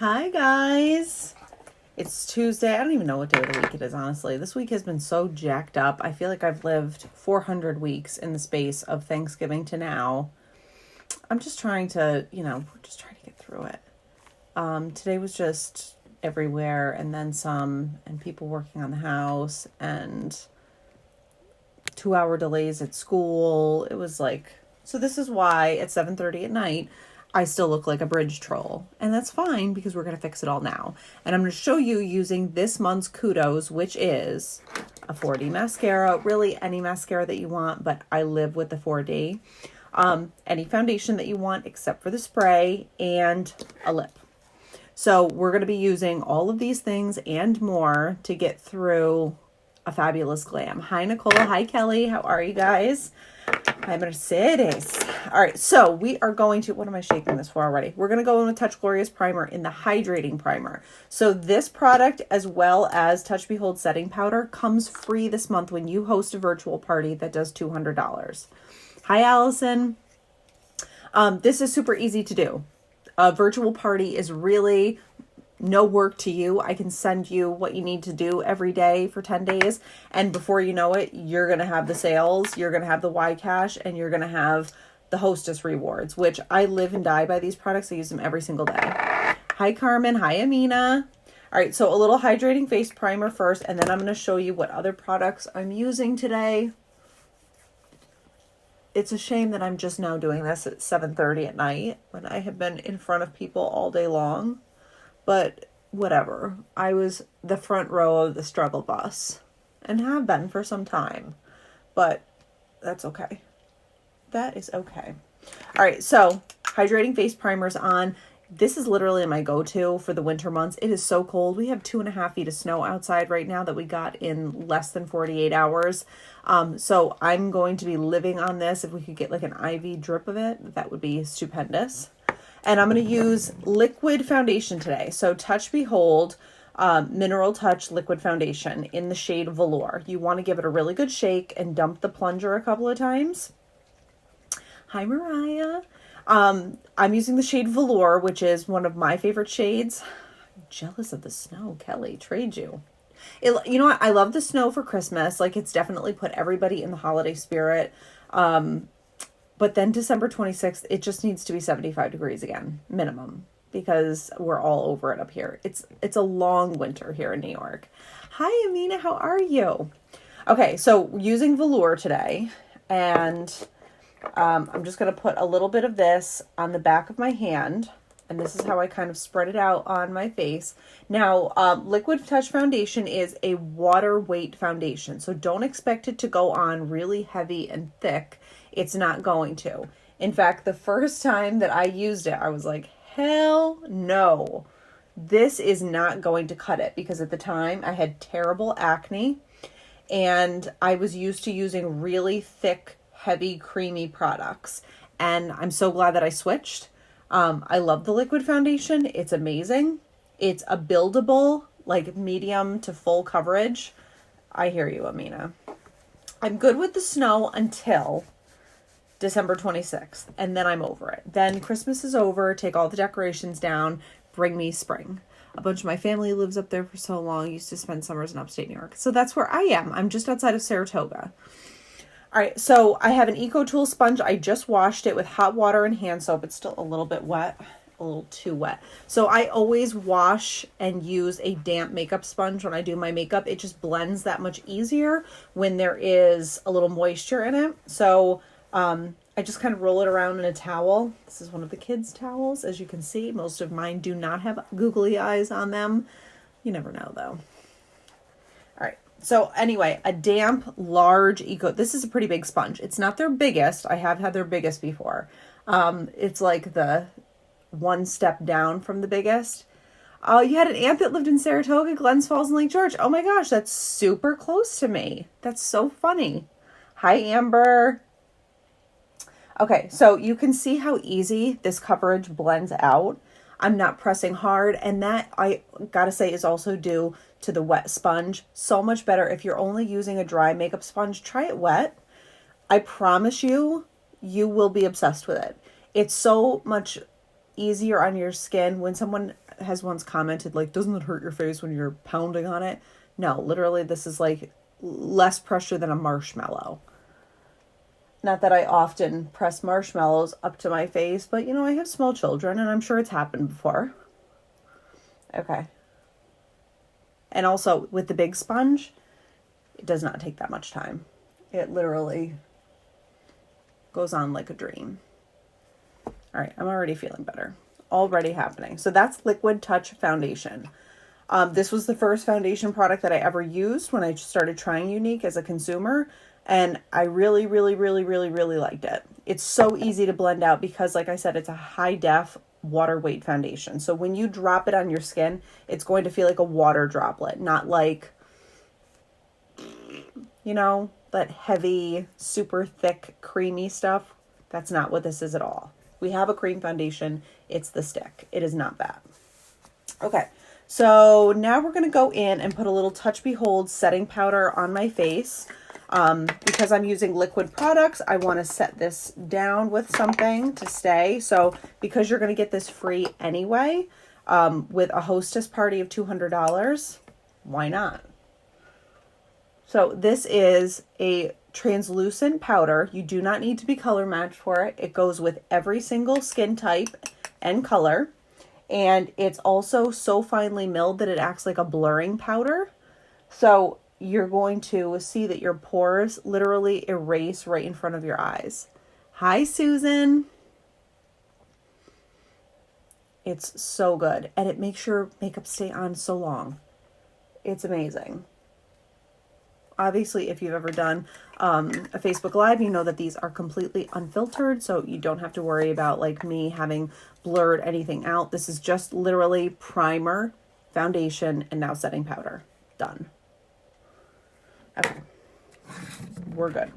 Hi guys. It's Tuesday. I don't even know what day of the week it is, honestly. This week has been so jacked up. I feel like I've lived 400 weeks in the space of Thanksgiving to now. I'm just trying to, we're just trying to get through it. Today was just everywhere and then some, and people working on the house and 2-hour delays at school. It was like, so this is why at 7:30 at night, I still look like a bridge troll. And that's fine because we're going to fix it all now. And I'm going to show you using this month's Kudos, which is a 4D mascara. Really any mascara that you want, but I live with the 4D. Any foundation that you want except for the spray and a lip. So we're going to be using all of these things and more to get through a fabulous glam. Hi, Nicole. Hi, Kelly. How are you guys? Hi, Mercedes. All right, so we are going to, what am I shaking this for already? We're going to go in with Touch Glorious Primer in the Hydrating Primer. So this product, as well as Touch Behold Setting Powder, comes free this month when you host a virtual party that does $200. Hi, Allison. This is super easy to do. A virtual party is really no work to you. I can send you what you need to do every day for 10 days. And before you know it, you're going to have the sales, you're going to have the Y cash, and you're going to have the hostess rewards, which I live and die by these products. I use them every single day. Hi, Carmen. Hi, Amina. All right. So a little hydrating face primer first, and then I'm going to show you what other products I'm using today. It's a shame that I'm just now doing this at 7:30 at night when I have been in front of people all day long. But whatever, I was the front row of the struggle bus and have been for some time, but that's okay. That is okay. All right, so hydrating face primers on. This is literally my go-to for the winter months. It is so cold. We have 2.5 feet of snow outside right now that we got in less than 48 hours. So I'm going to be living on this. If we could get like an IV drip of it, that would be stupendous. And I'm going to use liquid foundation today. So Touch Behold Mineral Touch Liquid Foundation in the shade Velour. You want to give it a really good shake and dump the plunger a couple of times. Hi, Mariah. I'm using the shade Velour, which is one of my favorite shades. I'm jealous of the snow, Kelly. Trade you. You know what? I love the snow for Christmas. Like, it's definitely put everybody in the holiday spirit. But then December 26th, it just needs to be 75 degrees again, minimum, because we're all over it up here. It's a long winter here in New York. Hi, Amina. How are you? Okay, so using Velour today, and I'm just going to put a little bit of this on the back of my hand, and this is how I kind of spread it out on my face. Now, Liquid Touch Foundation is a water weight foundation, so don't expect it to go on really heavy and thick. It's not going to. In fact, the first time that I used it, I was like, hell no. This is not going to cut it, because at the time I had terrible acne and I was used to using really thick, heavy, creamy products. And I'm so glad that I switched. I love the liquid foundation. It's amazing. It's a buildable, like medium to full coverage. I hear you, Amina. I'm good with the snow until December 26th, and then I'm over it. Then Christmas is over, take all the decorations down, bring me spring. A bunch of my family lives up there for so long, used to spend summers in upstate New York. So that's where I am. I'm just outside of Saratoga. All right, so I have an EcoTool sponge. I just washed it with hot water and hand soap. It's still a little bit wet, a little too wet. So I always wash and use a damp makeup sponge when I do my makeup. It just blends that much easier when there is a little moisture in it. So I just kind of roll it around in a towel. This is one of the kids' towels. As you can see, most of mine do not have googly eyes on them. You never know, though. All right. So anyway, a damp, large this is a pretty big sponge. It's not their biggest. I have had their biggest before. It's like the one step down from the biggest. Oh, you had an aunt that lived in Saratoga, Glens Falls, and Lake George. Oh my gosh, that's super close to me. That's so funny. Hi, Amber. Okay, so you can see how easy this coverage blends out. I'm not pressing hard, and that, I gotta say, is also due to the wet sponge. So much better. If you're only using a dry makeup sponge, try it wet. I promise you, you will be obsessed with it. It's so much easier on your skin. When someone has once commented, like, doesn't it hurt your face when you're pounding on it? No, literally, this is like less pressure than a marshmallow. Not that I often press marshmallows up to my face, but you know, I have small children and I'm sure it's happened before. Okay. And also with the big sponge, it does not take that much time. It literally goes on like a dream. All right, I'm already feeling better. Already happening. So that's Liquid Touch Foundation. This was the first foundation product that I ever used when I started trying Younique as a consumer. And I really, really, really, really, really liked it. It's so easy to blend out because, like I said, it's a high def water weight foundation. So when you drop it on your skin, it's going to feel like a water droplet, not like, you know, that heavy, super thick, creamy stuff. That's not what this is at all. We have a cream foundation. It's the stick. It is not that. Okay. So now we're going to go in and put a little Touch Behold setting powder on my face. Because I'm using liquid products, I want to set this down with something to stay. So because you're going to get this free anyway, with a hostess party of $200, why not? So this is a translucent powder. You do not need to be color matched for it. It goes with every single skin type and color. And it's also so finely milled that it acts like a blurring powder. So you're going to see that your pores literally erase right in front of your eyes. Hi, Susan. It's so good. And it makes your makeup stay on so long. It's amazing. Obviously, if you've ever done a Facebook Live, you know that these are completely unfiltered. So you don't have to worry about like me having blurred anything out. This is just literally primer, foundation, and now setting powder. Done. Okay, we're good.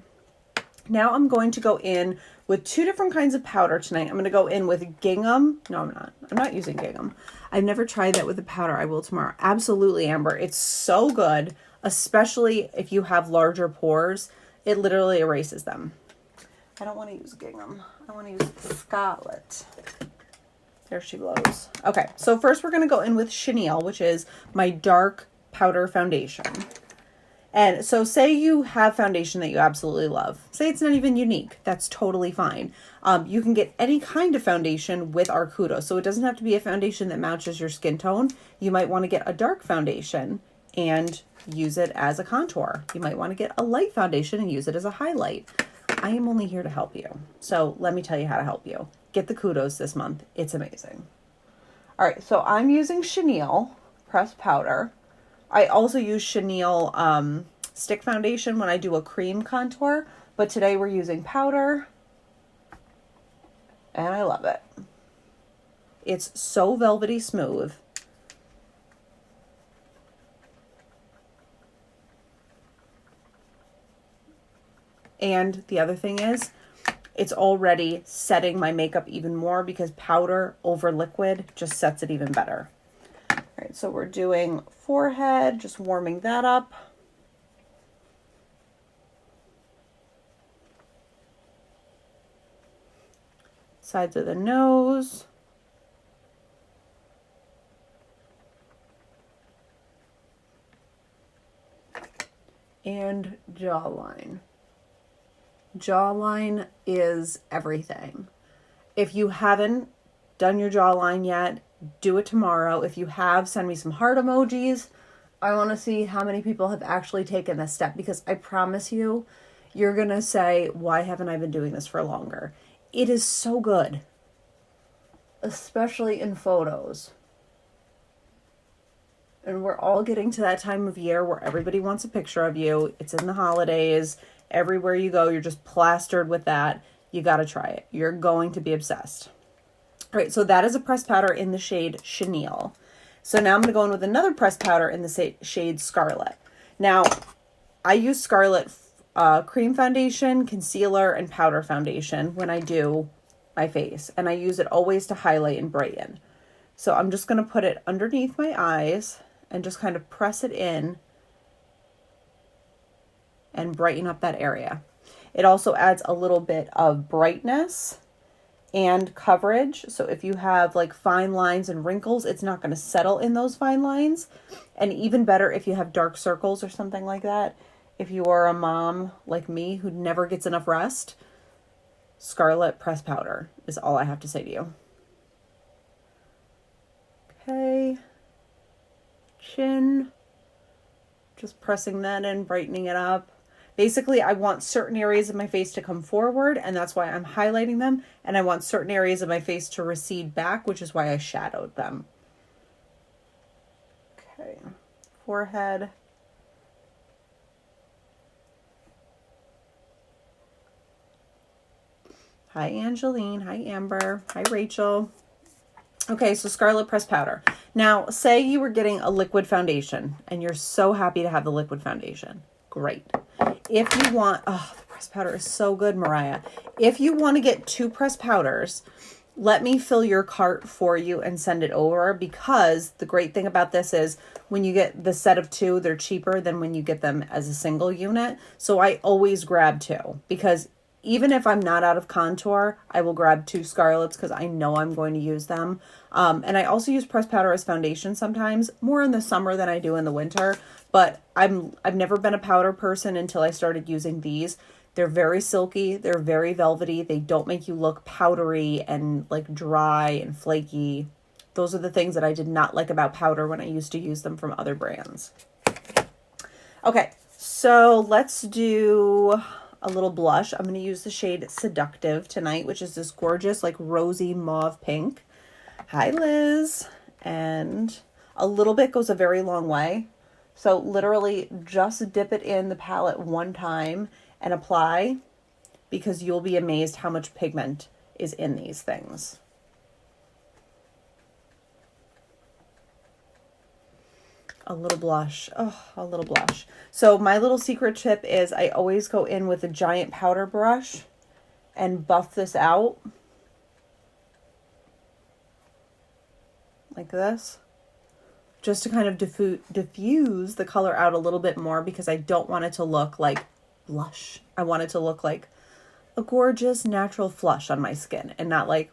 Now I'm going to go in with two different kinds of powder tonight. I'm going to go in with gingham. No, I'm not. I'm not using gingham. I've never tried that with the powder. I will tomorrow. Absolutely, Amber. It's so good, especially if you have larger pores. It literally erases them. I don't want to use gingham. I want to use Scarlet. There she blows. Okay, so first we're going to go in with Chenille, which is my dark powder foundation. And so say you have foundation that you absolutely love. Say it's not even Younique. That's totally fine. You can get any kind of foundation with our Kudos. So it doesn't have to be a foundation that matches your skin tone. You might want to get a dark foundation and use it as a contour. You might want to get a light foundation and use it as a highlight. I am only here to help you. So let me tell you how to help you. Get the Kudos this month. It's amazing. All right, so I'm using Chenille pressed powder. I also use Chenille stick foundation when I do a cream contour, but today we're using powder, and I love it. It's so velvety smooth. And the other thing is, it's already setting my makeup even more because powder over liquid just sets it even better. All right, so we're doing forehead, just warming that up. Sides of the nose. And jawline. Jawline is everything. If you haven't done your jawline yet, do it tomorrow. If you have, send me some heart emojis. I want to see how many people have actually taken this step, because I promise you, you're going to say, why haven't I been doing this for longer? It is so good, especially in photos. And we're all getting to that time of year where everybody wants a picture of you. It's in the holidays. Everywhere you go, you're just plastered with that. You got to try it. You're going to be obsessed. All right, so that is a pressed powder in the shade Chenille. So now I'm going to go in with another pressed powder in the shade Scarlet. Now, I use Scarlet cream foundation, concealer, and powder foundation when I do my face. And I use it always to highlight and brighten. So I'm just going to put it underneath my eyes and just kind of press it in and brighten up that area. It also adds a little bit of brightness and coverage. So if you have like fine lines and wrinkles, it's not going to settle in those fine lines. And even better if you have dark circles or something like that. If you are a mom like me who never gets enough rest, Scarlet pressed powder is all I have to say to you. Okay. Chin. Just pressing that in, brightening it up. Basically, I want certain areas of my face to come forward, and that's why I'm highlighting them. And I want certain areas of my face to recede back, which is why I shadowed them. Okay. Forehead. Hi, Angeline. Hi, Amber. Hi, Rachel. Okay, so Scarlet pressed powder. Now, say you were getting a liquid foundation, and you're so happy to have the liquid foundation. Great. If you want, oh, the pressed powder is so good, Mariah. If you want to get 2 pressed powders, let me fill your cart for you and send it over, because the great thing about this is when you get the set of 2, they're cheaper than when you get them as a single unit. So I always grab 2, because even if I'm not out of contour, I will grab 2 Scarlets because I know I'm going to use them. And I also use pressed powder as foundation sometimes, more in the summer than I do in the winter. But I've never been a powder person until I started using these. They're very silky. They're very velvety. They don't make you look powdery and like dry and flaky. Those are the things that I did not like about powder when I used to use them from other brands. Okay, so let's do a little blush. I'm going to use the shade Seductive tonight, which is this gorgeous like rosy mauve pink. Hi, Liz. And a little bit goes a very long way. So literally just dip it in the palette one time and apply, because you'll be amazed how much pigment is in these things. A little blush. Oh, a little blush. So my little secret tip is I always go in with a giant powder brush and buff this out. Like this. Just to kind of diffuse the color out a little bit more, because I don't want it to look like blush. I want it to look like a gorgeous natural flush on my skin and not like...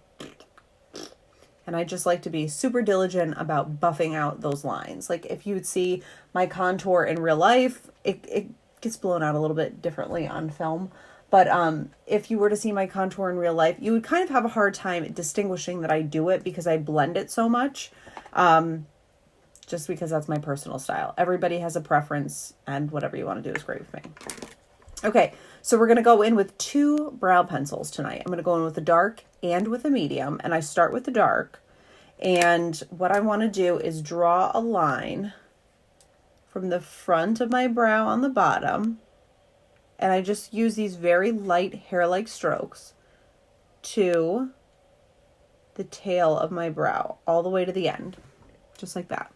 And I just like to be super diligent about buffing out those lines. Like if you would see my contour in real life, it gets blown out a little bit differently on film. But if you were to see my contour in real life, you would kind of have a hard time distinguishing that I do it because I blend it so much. Just because that's my personal style. Everybody has a preference, and whatever you want to do is great with me. Okay, so we're going to go in with 2 brow pencils tonight. I'm going to go in with a dark and with a medium, and I start with the dark. And what I want to do is draw a line from the front of my brow on the bottom, and I just use these very light hair-like strokes to the tail of my brow, all the way to the end, just like that.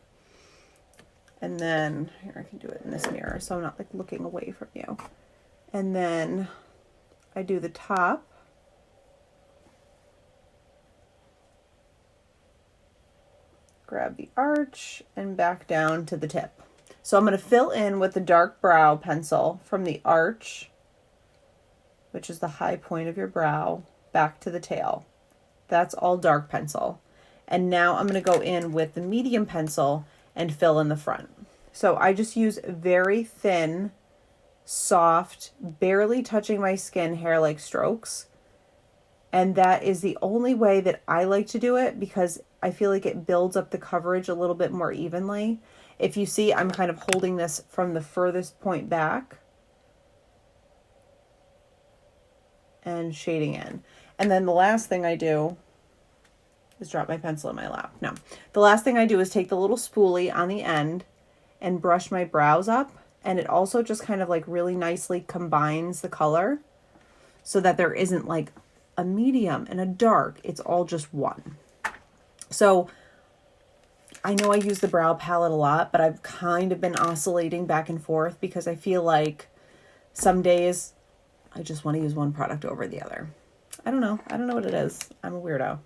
And then, here, I can do it in this mirror so I'm not like looking away from you. And then I do the top. Grab the arch and back down to the tip. So I'm going to fill in with the dark brow pencil from the arch, which is the high point of your brow, back to the tail. That's all dark pencil. And now I'm going to go in with the medium pencil and fill in the front. So I just use very thin, soft, barely touching my skin hair-like strokes. And that is the only way that I like to do it, because I feel like it builds up the coverage a little bit more evenly. If you see, I'm kind of holding this from the furthest point back and shading in. And then the last thing I do is drop my pencil in my lap. No, the last thing I do is take the little spoolie on the end and brush my brows up. And it also just kind of like really nicely combines the color so that there isn't like a medium and a dark. It's all just one. So I know I use the brow palette a lot, but I've kind of been oscillating back and forth because I feel like some days I just want to use one product over the other. I don't know. I don't know what it is. I'm a weirdo.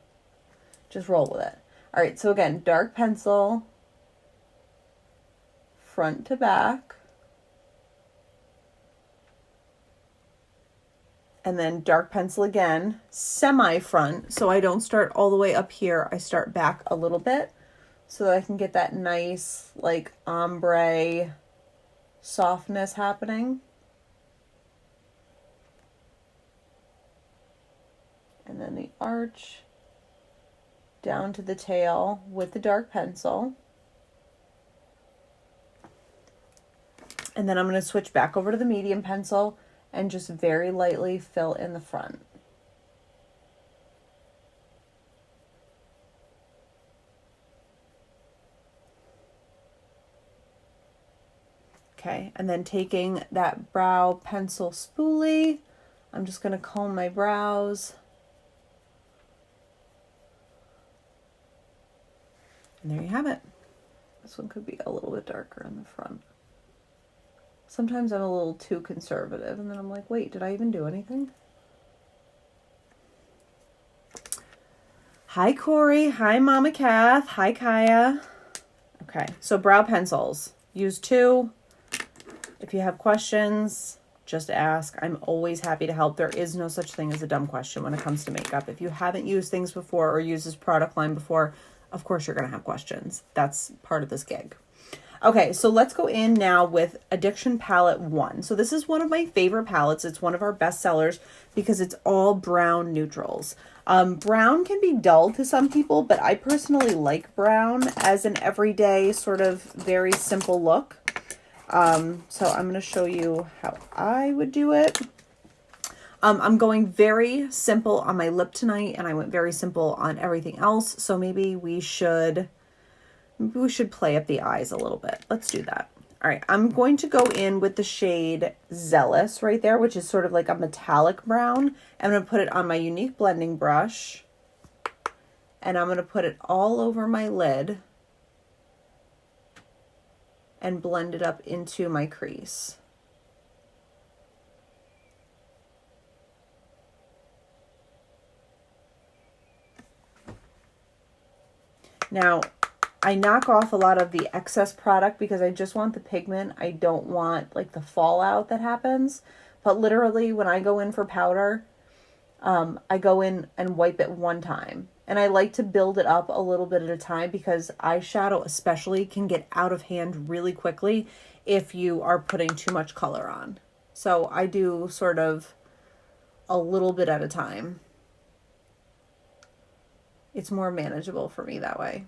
Just roll with it. All right. So again, dark pencil, front to back. And then dark pencil again, semi-front, so I don't start all the way up here. I start back a little bit so that I can get that nice, like, ombre softness happening. And then the arch down to the tail with the dark pencil. And then I'm going to switch back over to the medium pencil and just very lightly fill in the front. Okay, and then taking that brow pencil spoolie, I'm just going to comb my brows. And there you have it. This one could be a little bit darker in the front. Sometimes I'm a little too conservative, and then I'm like, wait, did I even do anything? Hi, Corey. Hi, Mama Kath. Hi, Kaya. Okay, so brow pencils. Use 2. If you have questions, just ask. I'm always happy to help. There is no such thing as a dumb question when it comes to makeup. If you haven't used things before or used this product line before, of course you're going to have questions. That's part of this gig. Okay, so let's go in now with Addiction Palette 1. So this is one of my favorite palettes. It's one of our best sellers because it's all brown neutrals. Brown can be dull to some people, but I personally like brown as an everyday sort of very simple look. So I'm going to show you how I would do it. I'm going very simple on my lip tonight, and I went very simple on everything else. So maybe we should play up the eyes a little bit. Let's do that. All right, I'm going to go in with the shade Zealous right there, which is sort of like a metallic brown. I'm going to put it on my Younique blending brush, and I'm going to put it all over my lid and blend it up into my crease. Now, I knock off a lot of the excess product because I just want the pigment. I don't want like the fallout that happens. But literally when I go in for powder, I go in and wipe it one time. And I like to build it up a little bit at a time because eyeshadow especially can get out of hand really quickly if you are putting too much color on. So I do sort of a little bit at a time. It's more manageable for me that way.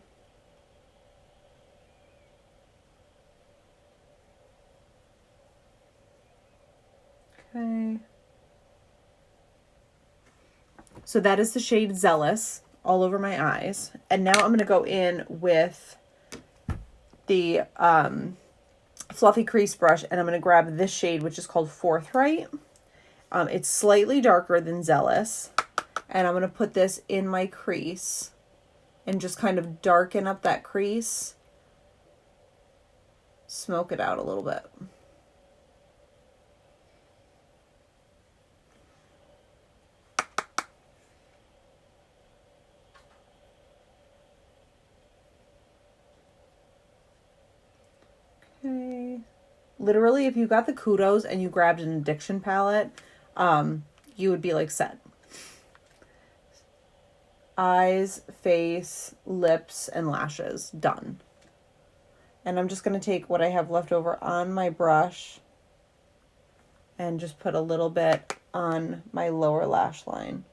Okay. So that is the shade Zealous all over my eyes. And now I'm going to go in with the fluffy crease brush, and I'm going to grab this shade, which is called Forthright. It's slightly darker than Zealous. And I'm going to put this in my crease and just kind of darken up that crease. Smoke it out a little bit. Okay. Literally, if you got the kudos and you grabbed an Addiction palette, you would be like set. Eyes, face, lips, and lashes. Done. And I'm just going to take what I have left over on my brush and just put a little bit on my lower lash line.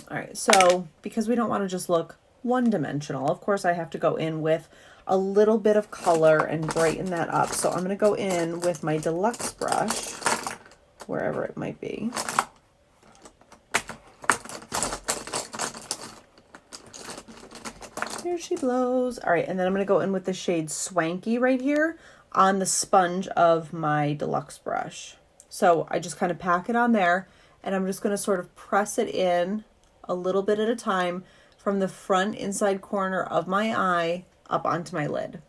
All right, so because we don't want to just look one-dimensional, of course I have to go in with a little bit of color and brighten that up. So I'm going to go in with my Deluxe brush, wherever it might be. Here she blows. All right, and then I'm going to go in with the shade Swanky right here on the sponge of my Deluxe brush. So I just kind of pack it on there, and I'm just going to sort of press it in a little bit at a time from the front inside corner of my eye up onto my lid.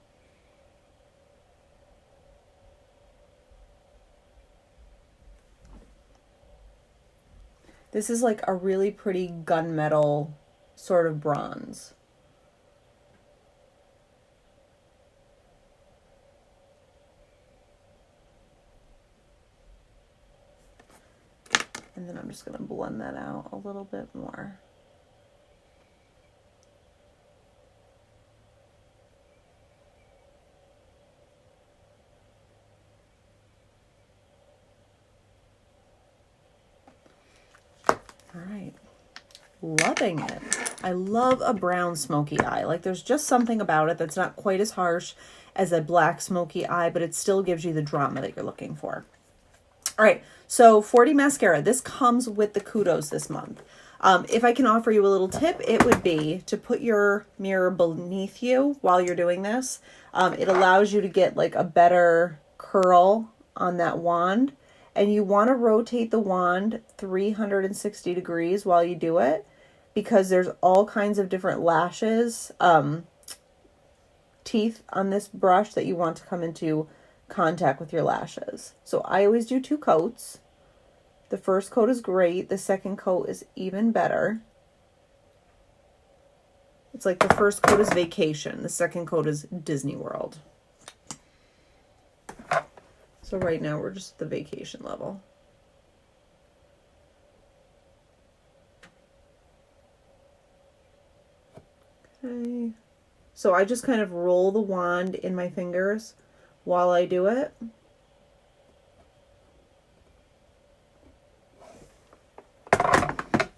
This is like a really pretty gunmetal sort of bronze. And then I'm just going to blend that out a little bit more. All right. Loving it. I love a brown smoky eye. Like, there's just something about it that's not quite as harsh as a black smoky eye, but it still gives you the drama that you're looking for. All right, so 40 mascara. This comes with the kudos this month. If I can offer you a little tip, it would be to put your mirror beneath you while you're doing this. It allows you to get like a better curl on that wand. And you want to rotate the wand 360 degrees while you do it, because there's all kinds of different lashes, teeth on this brush that you want to come into contact with your lashes. So I always do 2 coats. The first coat is great. The second coat is even better. It's like the first coat is vacation. The second coat is Disney World. So right now we're just at the vacation level. Okay. So I just kind of roll the wand in my fingers while I do it.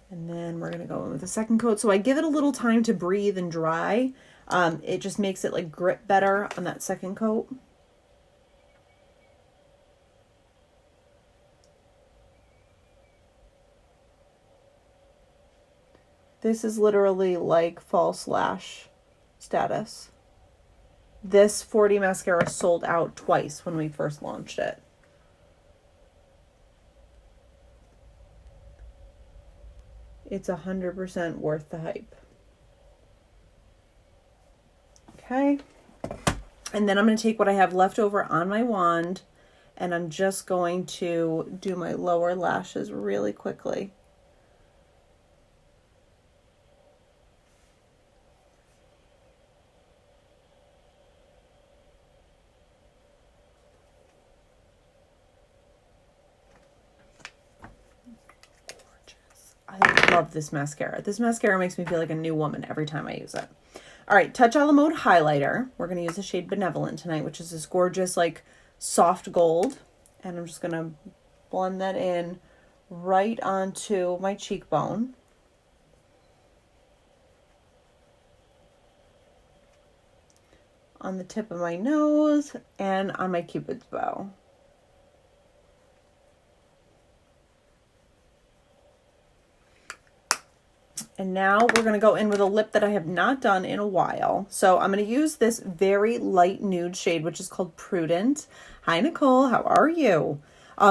And then we're going to go in with the second coat. So I give it a little time to breathe and dry. It just makes it like grip better on that second coat. This is literally like false lash status. This 40 mascara sold out twice when we first launched it. It's 100% worth the hype. Okay. And then I'm going to take what I have left over on my wand, and I'm just going to do my lower lashes really quickly. I love this mascara. This mascara makes me feel like a new woman every time I use it. All right, Touch a la Mode highlighter. We're going to use the shade Benevolent tonight, which is this gorgeous, like, soft gold. And I'm just going to blend that in right onto my cheekbone. On the tip of my nose and on my Cupid's bow. And now we're going to go in with a lip that I have not done in a while. So I'm going to use this very light nude shade, which is called Prudent. Hi, Nicole. How are you?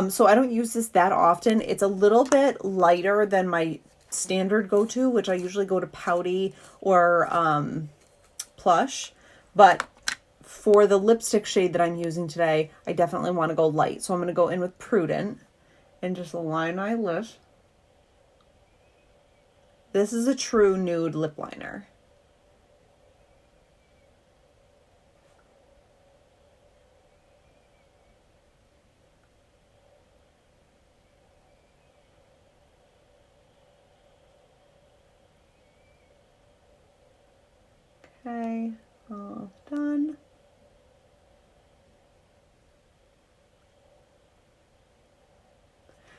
So I don't use this that often. It's a little bit lighter than my standard go-to, which I usually go to Pouty or Plush. But for the lipstick shade that I'm using today, I definitely want to go light. So I'm going to go in with Prudent and just line my lips. This is a true nude lip liner. Okay, all done.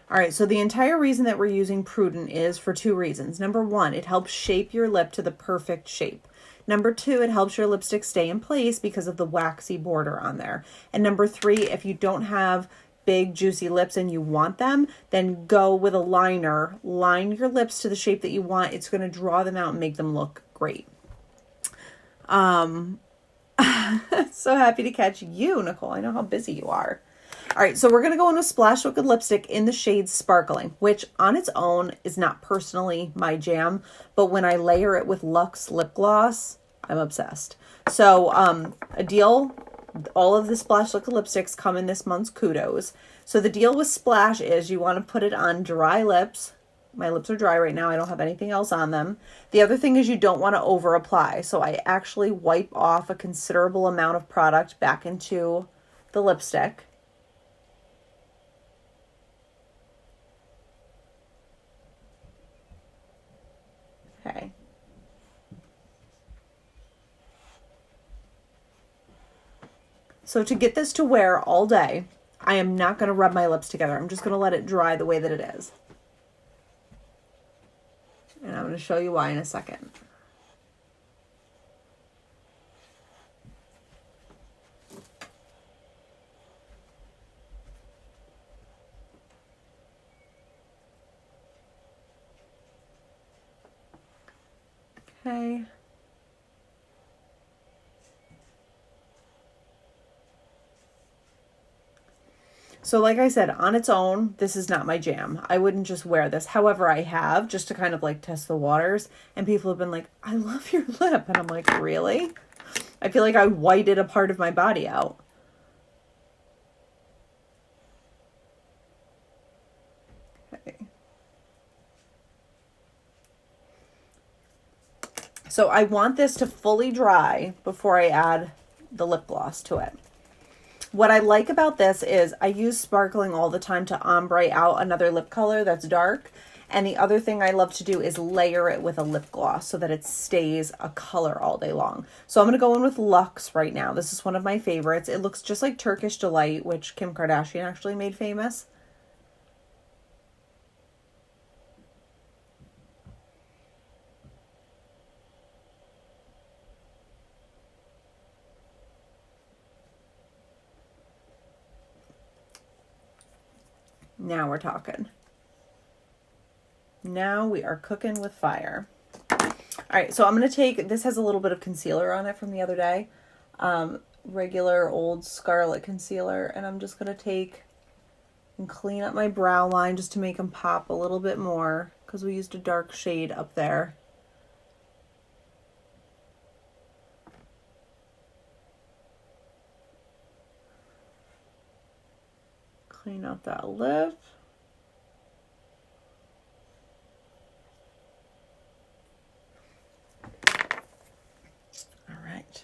All right, so the entire reason that we're using Prudent is for 2 reasons. Number 1, it helps shape your lip to the perfect shape. Number 2, it helps your lipstick stay in place because of the waxy border on there. And number 3, if you don't have big juicy lips and you want them, then go with a liner. Line your lips to the shape that you want. It's going to draw them out and make them look great. So happy to catch you, Nicole. I know how busy you are. All right, so we're going to go in with Splash Liquid Lipstick in the shade Sparkling, which on its own is not personally my jam, but when I layer it with Luxe lip gloss, I'm obsessed. So a deal, all of the Splash Liquid lipsticks come in this month's kudos. So the deal with Splash is you want to put it on dry lips. My lips are dry right now. I don't have anything else on them. The other thing is you don't want to over apply. So I actually wipe off a considerable amount of product back into the lipstick. So to get this to wear all day, I am not going to rub my lips together. I'm just going to let it dry the way that it is. And I'm going to show you why in a second. Okay. So like I said, on its own, this is not my jam. I wouldn't just wear this. However, I have, just to kind of like test the waters. And people have been like, I love your lip. And I'm like, really? I feel like I whited a part of my body out. Okay. So I want this to fully dry before I add the lip gloss to it. What I like about this is I use sparkling all the time to ombre out another lip color that's dark. And the other thing I love to do is layer it with a lip gloss so that it stays a color all day long. So I'm going to go in with Luxe right now. This is one of my favorites. It looks just like Turkish Delight, which Kim Kardashian actually made famous. Now we're talking. Now we are cooking with fire. All right, so I'm going to take, this has a little bit of concealer on it from the other day. Regular old Scarlet concealer. And I'm just going to take and clean up my brow line just to make them pop a little bit more because we used a dark shade up there. Clean out that lip. All right.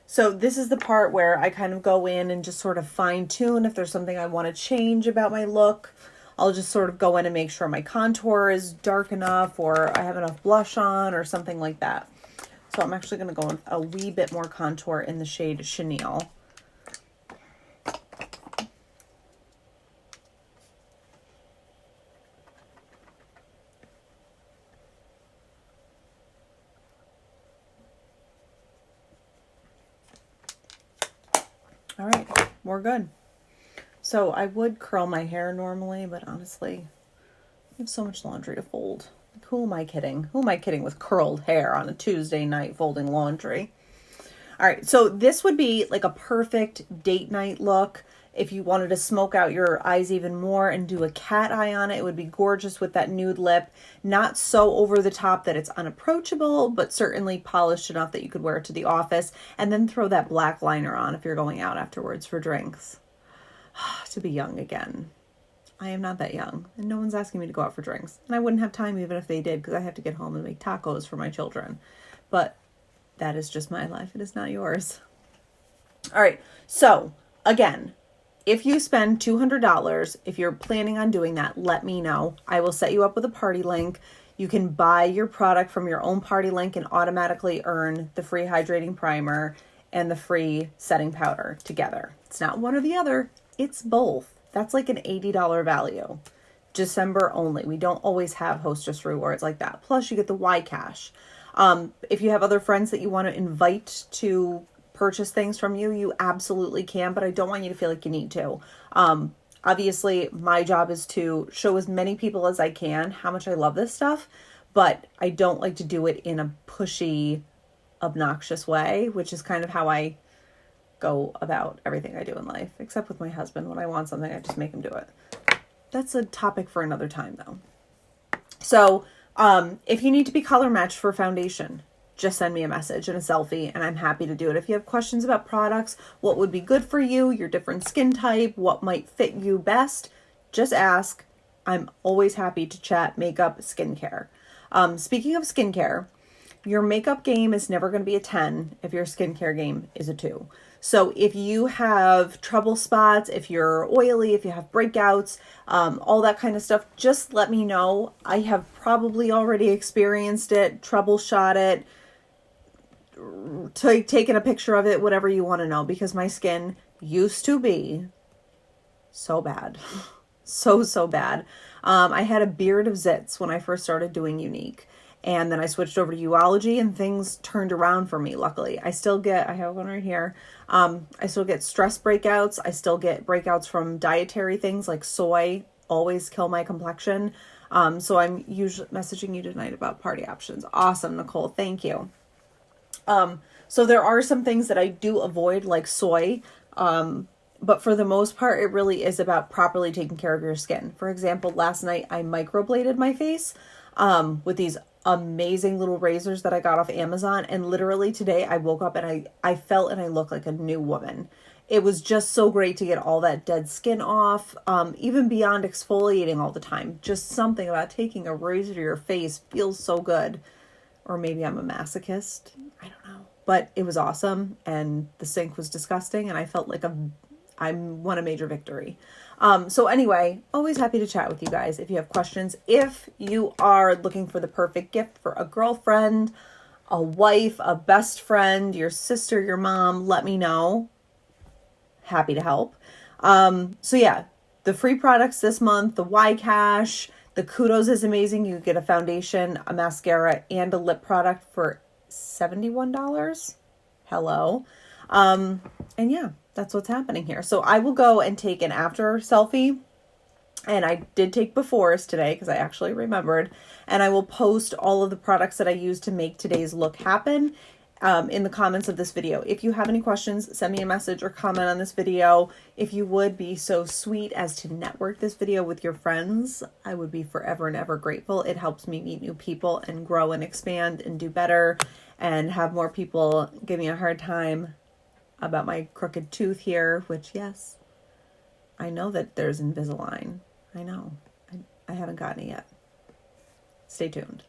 So this is the part where I kind of go in and just sort of fine tune if there's something I want to change about my look. I'll just sort of go in and make sure my contour is dark enough or I have enough blush on or something like that. So I'm actually going to go in a wee bit more contour in the shade Chenille. All right, we're good. So I would curl my hair normally, but honestly, I have so much laundry to fold. Like, who am I kidding? Who am I kidding with curled hair on a Tuesday night folding laundry? All right, so this would be like a perfect date night look. If you wanted to smoke out your eyes even more and do a cat eye on it, it would be gorgeous with that nude lip. Not so over the top that it's unapproachable, but certainly polished enough that you could wear it to the office. And then throw that black liner on if you're going out afterwards for drinks. To be young again. I am not that young, and no one's asking me to go out for drinks. And I wouldn't have time even if they did, because I have to get home and make tacos for my children. But that is just my life. It is not yours. All right, so again, if you spend $200, if you're planning on doing that, let me know. I will set you up with a party link. You can buy your product from your own party link and automatically earn the free hydrating primer and the free setting powder together. It's not one or the other, it's both. That's like an $80 value. December only. We don't always have hostess rewards like that. Plus you get the Y cash. If you have other friends that you want to invite to purchase things from you, you absolutely can, but I don't want you to feel like you need to. Obviously, my job is to show as many people as I can how much I love this stuff, but I don't like to do it in a pushy, obnoxious way, which is kind of how I go about everything I do in life, except with my husband. When I want something, I just make him do it. That's a topic for another time, though. So, if you need to be color matched for foundation, just send me a message and a selfie and I'm happy to do it. If you have questions about products, what would be good for you, your different skin type, what might fit you best, just ask. I'm always happy to chat makeup, skincare. Speaking of skincare, your makeup game is never going to be a 10 if your skincare game is a 2. So if you have trouble spots, if you're oily, if you have breakouts, all that kind of stuff, just let me know. I have probably already experienced it, troubleshot it, taken a picture of it, whatever you want to know, because my skin used to be so bad. So bad. I had a beard of zits when I first started doing Younique. And then I switched over to Uology and things turned around for me, luckily. I have one right here. I still get stress breakouts. I still get breakouts from dietary things like soy, always kill my complexion. So I'm usually messaging you tonight about party options. Awesome, Nicole. Thank you. So there are some things that I do avoid, like soy. But for the most part, it really is about properly taking care of your skin. For example, last night I microbladed my face with these amazing little razors that I got off Amazon. And literally today I woke up and I felt and I looked like a new woman. It was just so great to get all that dead skin off, even beyond exfoliating all the time. Just something about taking a razor to your face feels so good. Or maybe I'm a masochist. I don't know. But it was awesome. And the sink was disgusting. And I felt like I won a major victory. So anyway, always happy to chat with you guys if you have questions. If you are looking for the perfect gift for a girlfriend, a wife, a best friend, your sister, your mom, let me know. Happy to help. So yeah, the free products this month, the Y Cash, the Kudos is amazing. You get a foundation, a mascara, and a lip product for $71. Hello. And yeah, that's what's happening here. So I will go and take an after selfie. And I did take befores today because I actually remembered. And I will post all of the products that I used to make today's look happen in the comments of this video. If you have any questions, send me a message or comment on this video. If you would be so sweet as to network this video with your friends, I would be forever and ever grateful. It helps me meet new people and grow and expand and do better and have more people give me a hard time about my crooked tooth here, which, yes, I know that there's Invisalign. I know. I haven't gotten it yet. Stay tuned.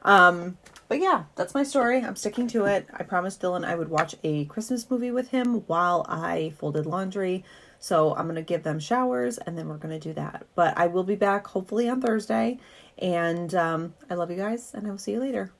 But yeah, that's my story. I'm sticking to it. I promised Dylan I would watch a Christmas movie with him while I folded laundry. So I'm going to give them showers and then we're going to do that. But I will be back hopefully on Thursday. And I love you guys and I will see you later.